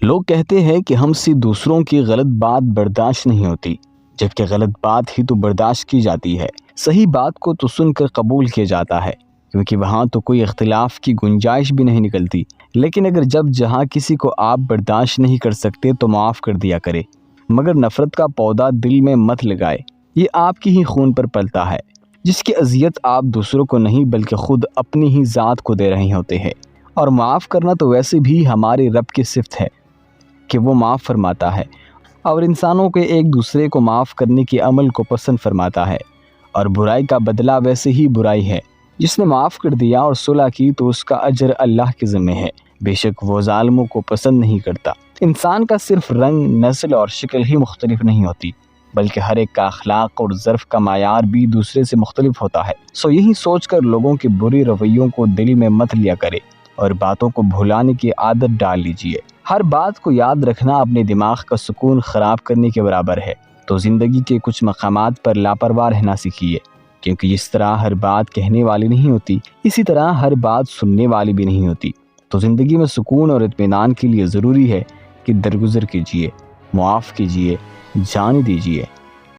لوگ کہتے ہیں کہ ہم سے دوسروں کی غلط بات برداشت نہیں ہوتی، جبکہ غلط بات ہی تو برداشت کی جاتی ہے۔ صحیح بات کو تو سن کر قبول کیا جاتا ہے، کیونکہ وہاں تو کوئی اختلاف کی گنجائش بھی نہیں نکلتی۔ لیکن اگر جہاں کسی کو آپ برداشت نہیں کر سکتے تو معاف کر دیا کرے، مگر نفرت کا پودا دل میں مت لگائے۔ یہ آپ کی ہی خون پر پلتا ہے، جس کی اذیت آپ دوسروں کو نہیں بلکہ خود اپنی ہی ذات کو دے رہے ہوتے ہیں۔ اور معاف کرنا تو ویسے بھی ہمارے رب کی صفت ہے کہ وہ معاف فرماتا ہے، اور انسانوں کے ایک دوسرے کو معاف کرنے کے عمل کو پسند فرماتا ہے۔ اور برائی کا بدلہ ویسے ہی برائی ہے۔ جس نے معاف کر دیا اور صلح کی تو اس کا اجر اللہ کے ذمہ ہے، بے شک وہ ظالموں کو پسند نہیں کرتا۔ انسان کا صرف رنگ، نسل اور شکل ہی مختلف نہیں ہوتی، بلکہ ہر ایک کا اخلاق اور ظرف کا معیار بھی دوسرے سے مختلف ہوتا ہے۔ یہی سوچ کر لوگوں کے برے رویوں کو دل میں مت لیا کرے اور باتوں کو بھلانے کی عادت ڈال لیجئے۔ ہر بات کو یاد رکھنا اپنے دماغ کا سکون خراب کرنے کے برابر ہے۔ تو زندگی کے کچھ مقامات پر لاپرواہ رہنا سیکھیے، کیونکہ جس طرح ہر بات کہنے والی نہیں ہوتی، اسی طرح ہر بات سننے والی بھی نہیں ہوتی۔ تو زندگی میں سکون اور اطمینان کے لیے ضروری ہے کہ درگزر کیجیے، معاف کیجیے، جان دیجیے۔